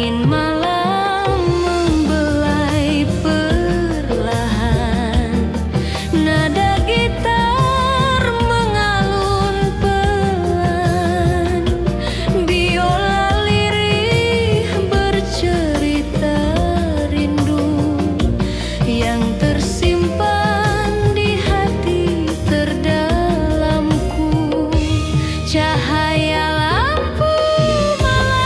Angin malam membelai perlahan, nada gitar mengalun pelan, biola lirih bercerita rindu yang tersimpan di hati terdalamku. Cahaya lampu malam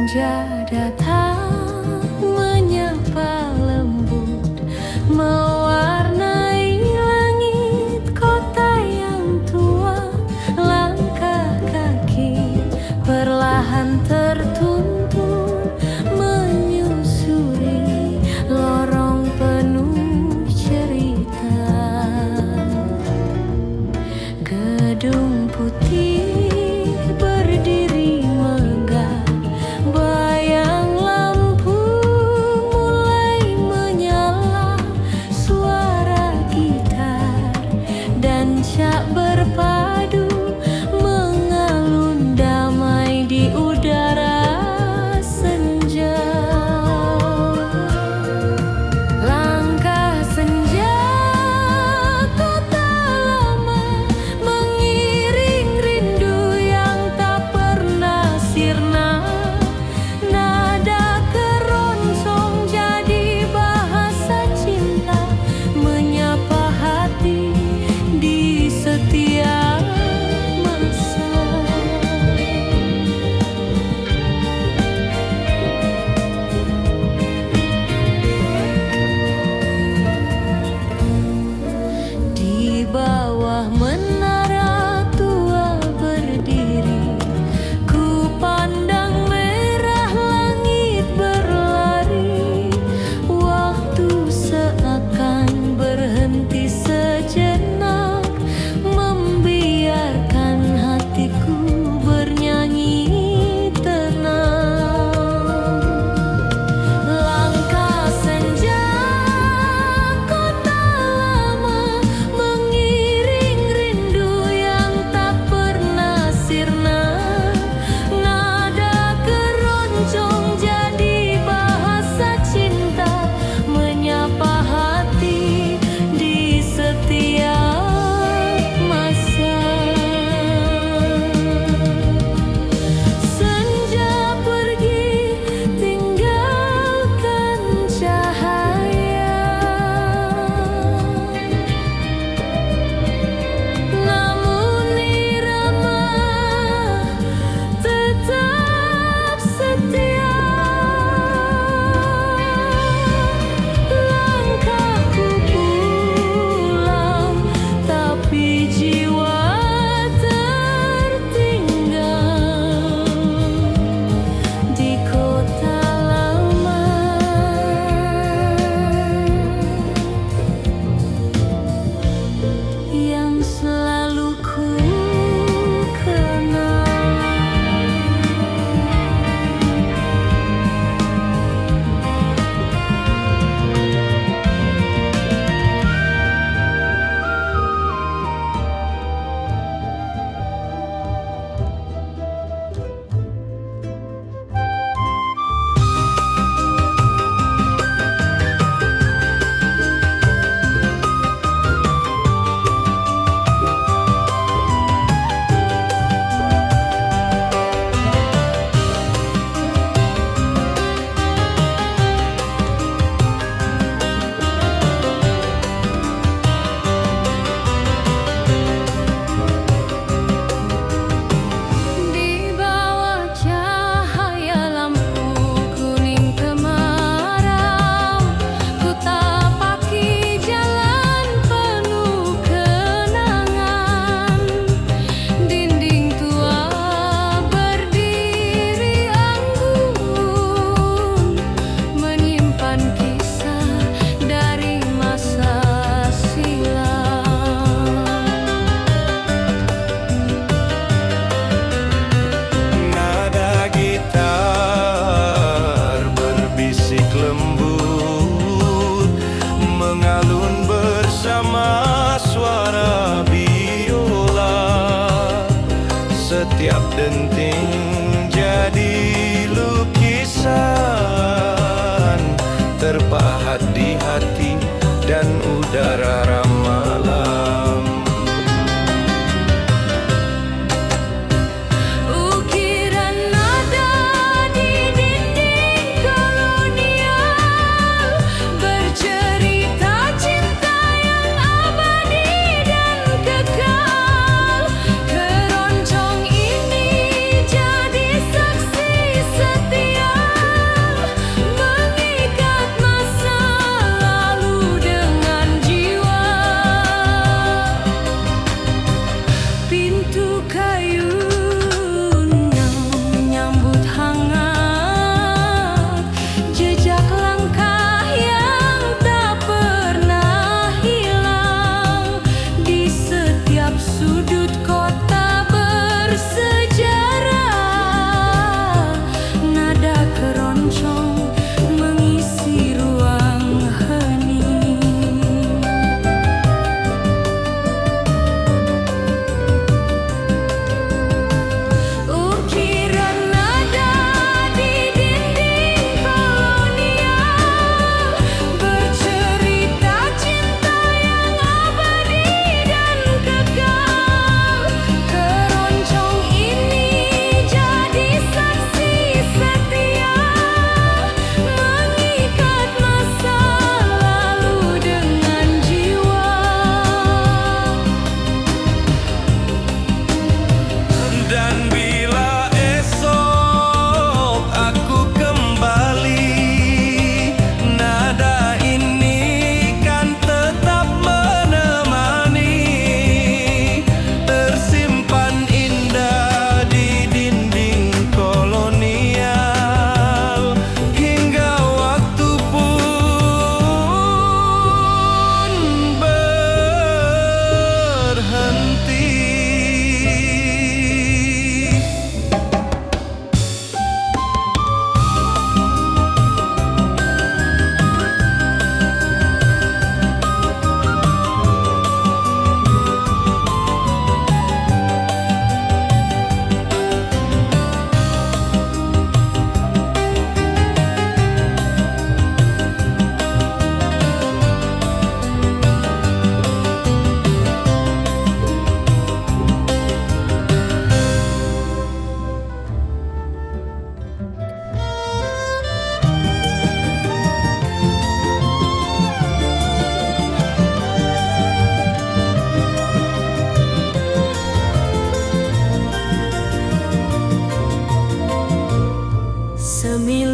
senja datang menyapa lembut, mewarnai langit kota yang tua. Langkah kaki perlahan tertuntun menyusuri lorong penuh cerita. Gedung putih berdiri megah, bayang lampu mulai menyala. Suara gitar dan cak berpadu mengalun damai di udara senja. Langkah senja kota lama mengiring rindu yang tak pernah sirna. Nada keroncong jadi bahasa cinta, menyapa hati di setiap masa. Di bawah menara tua berdiri, ku pandang merah langit berlari. Waktu seakan berhenti sejenak, membiarkan hatiku bernyanyi tenang. Langkah senja kota lama mengiring rindu yang tak pernah sirna. Nada keroncong jadi bahasa cinta, menyapa hati di setiap masa. Senja pergi tinggalkan cahaya, namun irama tetap setia. Langkahku pulang, tapi jiwa tertinggal di kota lama yang selalu ku kenal. Di bawah cahaya lampu kuning temaram, ku tapaki jalan penuh kenangan. Dinding tua berdiri anggun, menyimpan kisah dari masa silam. Nada gitar berbisik lembut, mengalun bersama suara biola. Setiap denting jadi lukisan, terpahat di hati dan udara ramalan. Ukiran nada di dinding kolonial bercerita cinta yang abadi dan kekal. Keroncong ini jadi saksi setia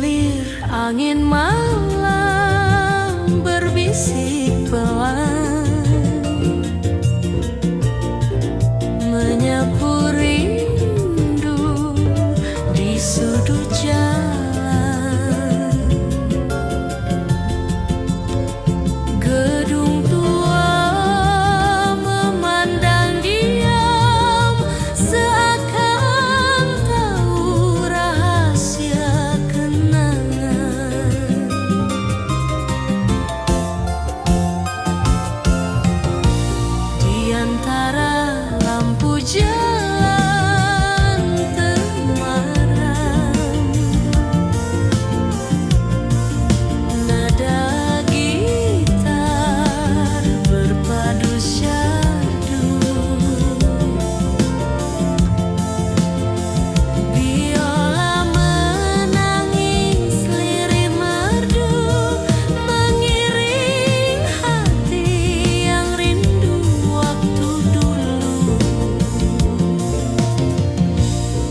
Semilir angin malam berbisik pelan, menyapu rindu di sudut jalan. Gedung tua memandang diam, seakan tahu rahasia kenangan. Di antara lampu jalan temaram, nada gitar berpadu syahdu, biola menangis lirih merdu, mengiring hati yang rindu waktu dulu.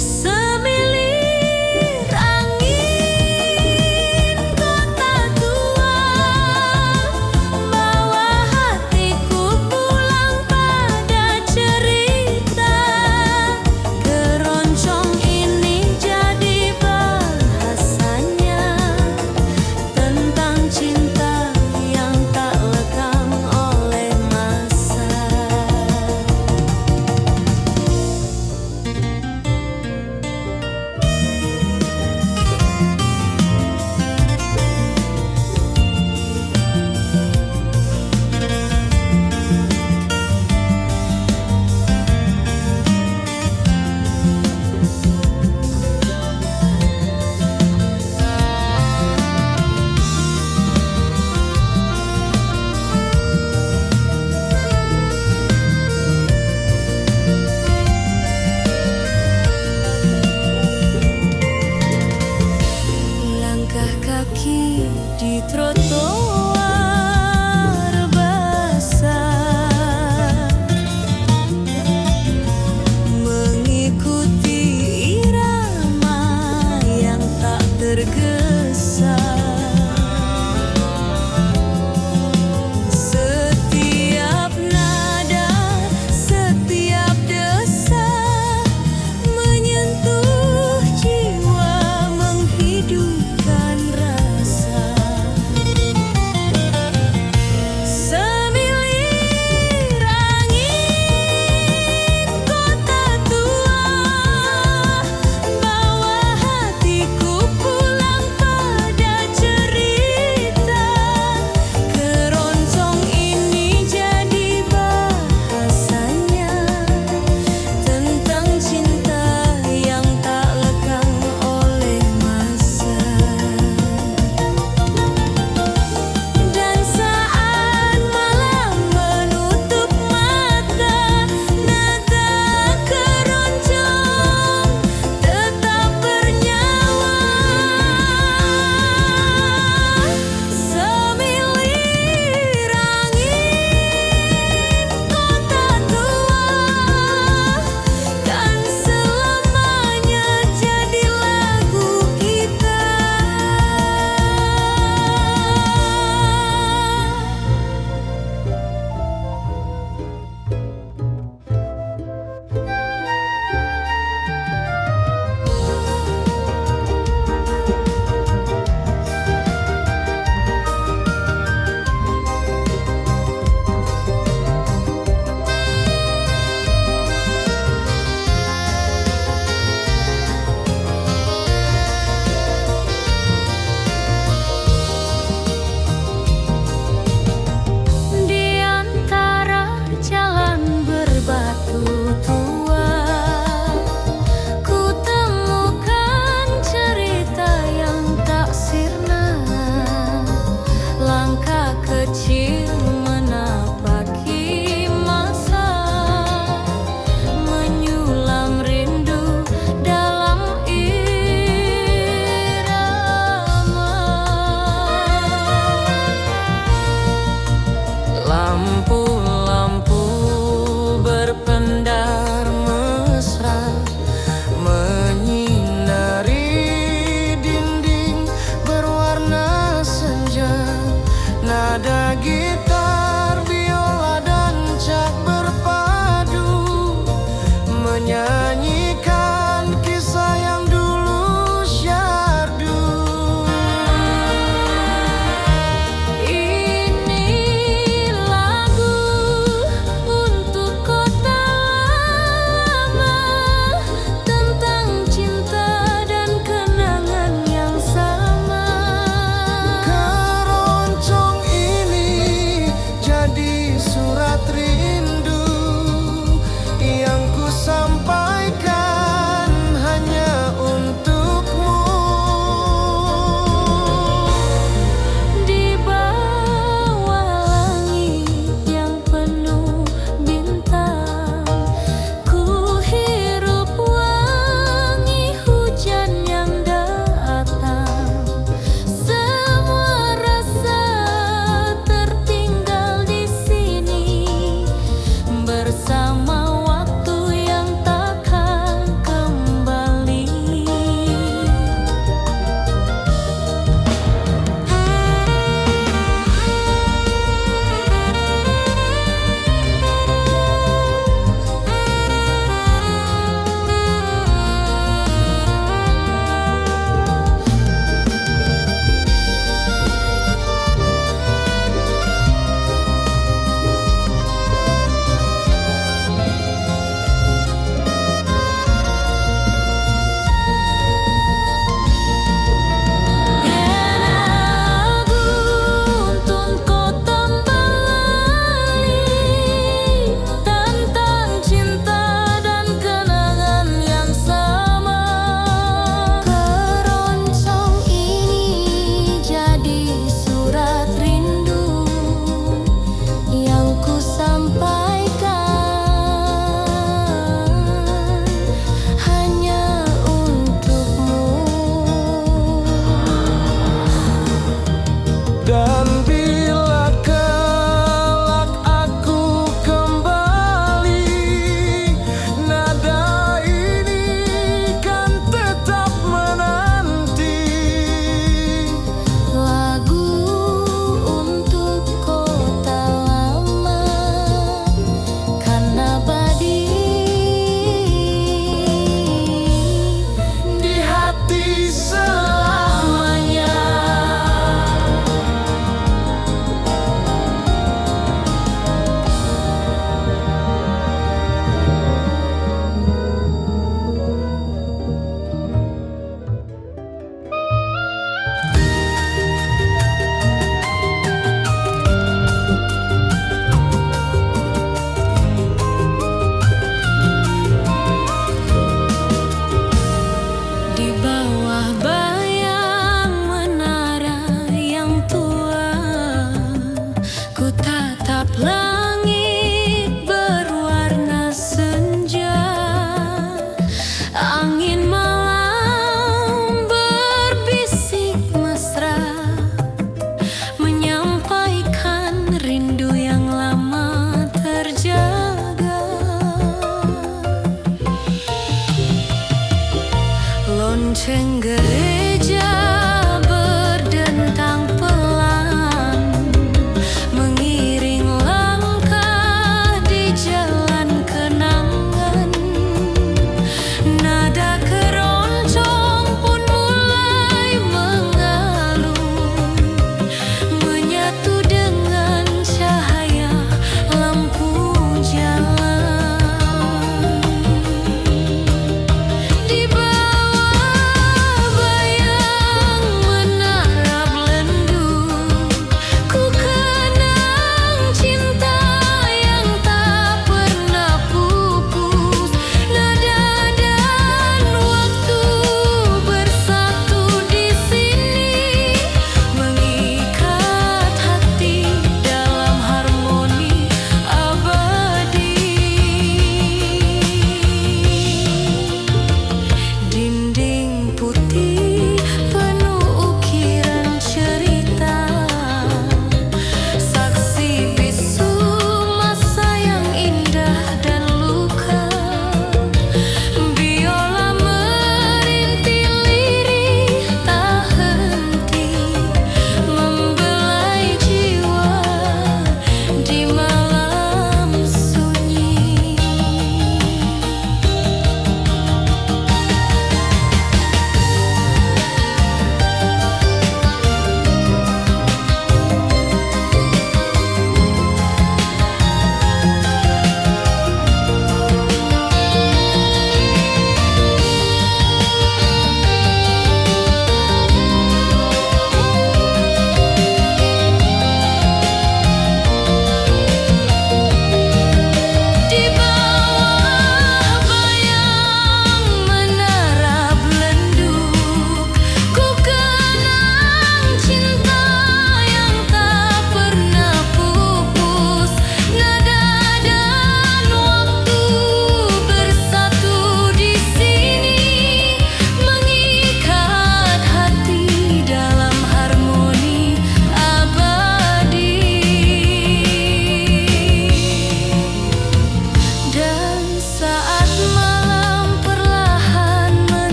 Semilir angin kota tua, bawa hatiku pulang pada cerita. Keroncong ini jadi bahasanya tentang cinta yang tak lekang oleh masa. Langkah kaki di trotoar basah, mengikuti irama yang tak tergesa. Setiap nada, setiap desa menyentuh jiwa, menghidupkan rasa. Semilir angin kota tua, bawa hatiku pulang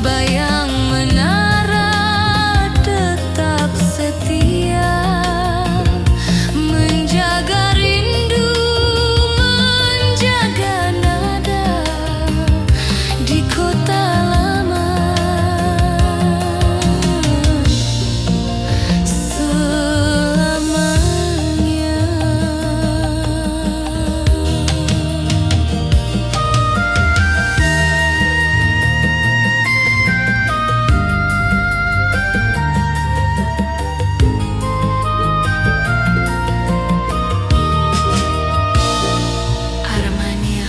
bayang menara tetap setia menjaga rindu, menjaga nada di kota lama. Armania.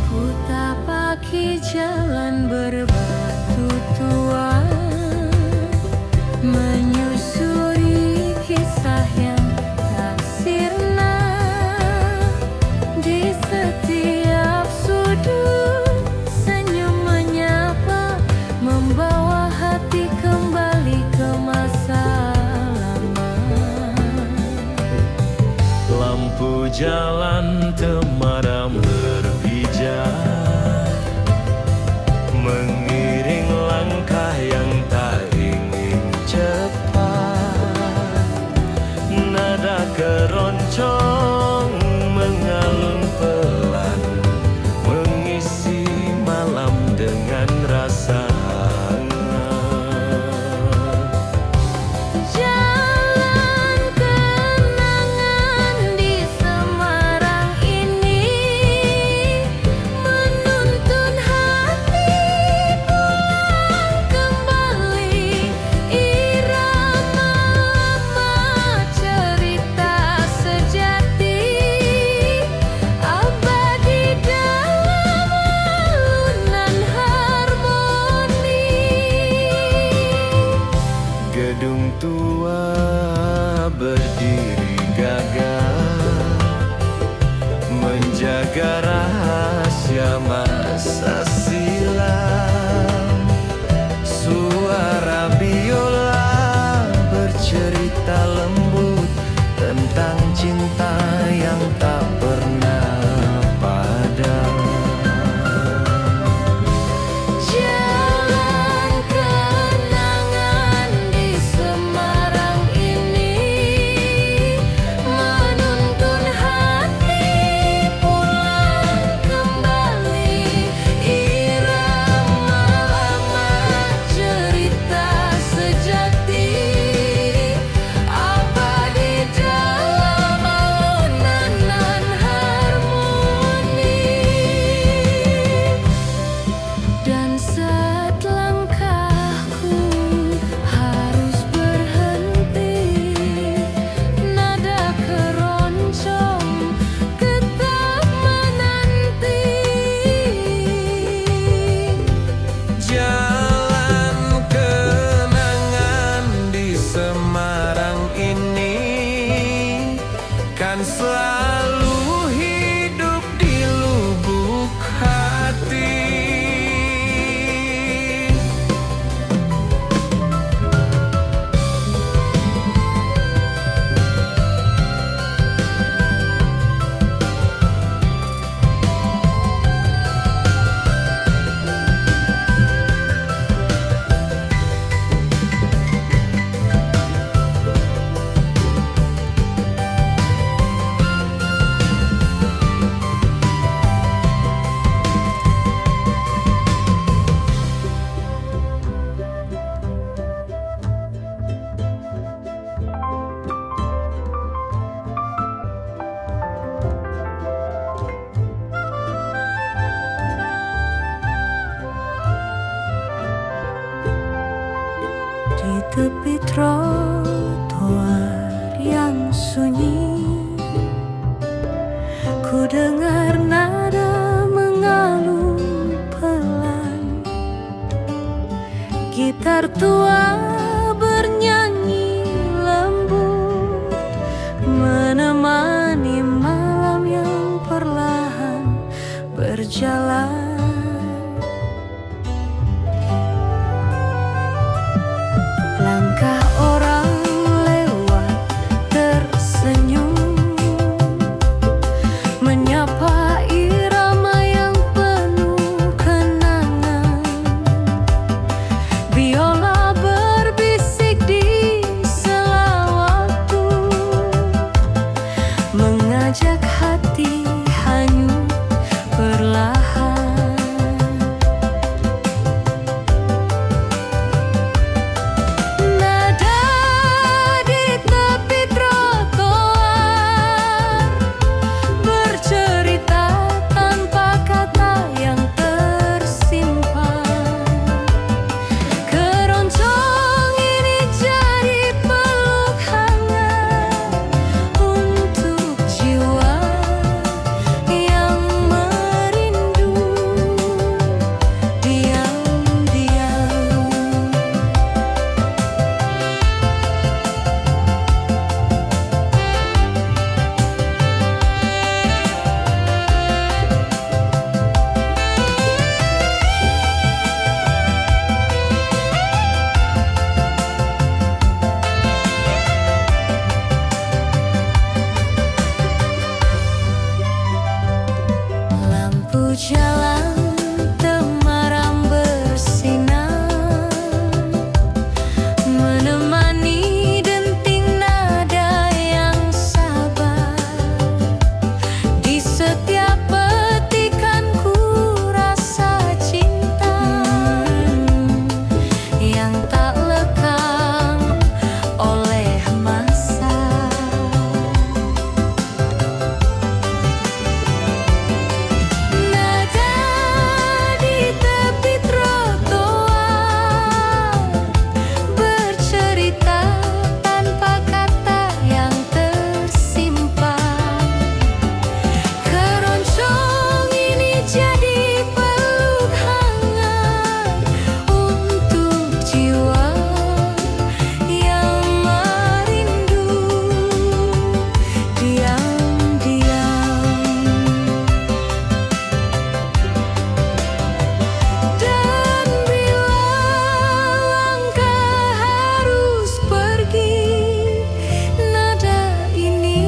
Ku tapaki jalan berbatu tua, menyusuri kisah yang tak sirna. Di setiap sudut senyum menyapa, membawa hati kembali ke masa lama. Lampu jalan temaram berpijak, mengiring langkah yang tak ingin cepat. Nada keroncong mengalun pelan, mengisi malam dengan rasa hangat. Jalan kenangan di Semarang ini menuntun hati pulang kembali. Irama lama cerita sejati abadi dalam alunan harmoni. Gedung tua berdiri gagah, menjaga rahasia masa silam. Suara biola bercerita lembut tentang cinta yang tak pernah padam. Jalan kenangan di Semarang ini menuntun hati pulang kembali. Irama lama cerita sejati abadi dalam alunan harmoni. Dan saat langkahku harus berhenti, nada keroncong tetap menanti. Jalan kenangan di Semarang ini kan selalu hidup di lubuk hati. Di tepi trotoar yang sunyi, ku dengar nada berjalan. Langkah orang lewat tersenyum, menyapa irama yang penuh kenangan. Biola berbisik di sela waktu, mengajak hati hanyut perlahan. Nada di tepi trotoar bercerita tanpa kata yang tersimpan. Keroncong ini jadi peluk hangat untuk jiwa yang merindu diam-diam. Lampu jalan temaram bersinar, menemani denting nada yang sabar. Di setiap petikanku rasa cinta yang tak lekang oleh masa. Nada di tepi trotoar bercerita tanpa kata yang tersimpan. Keroncong ini jadi peluk hangat untuk jiwa yang merindu diam-diam. Dan bila langkah harus pergi, nada ini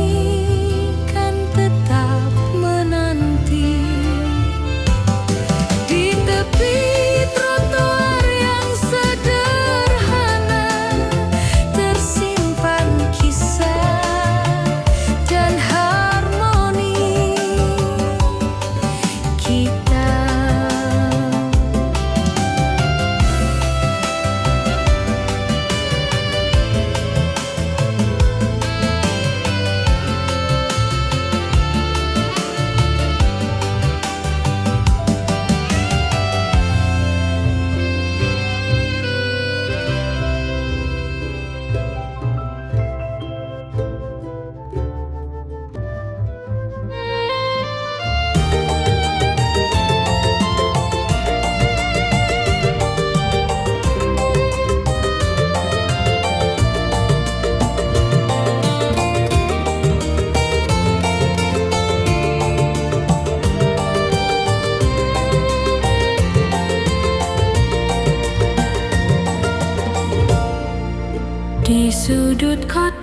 kan tetap menanti. Di tepi trotoar yang sederhana tersimpan kisah dan harmoni kita. Di sudut kota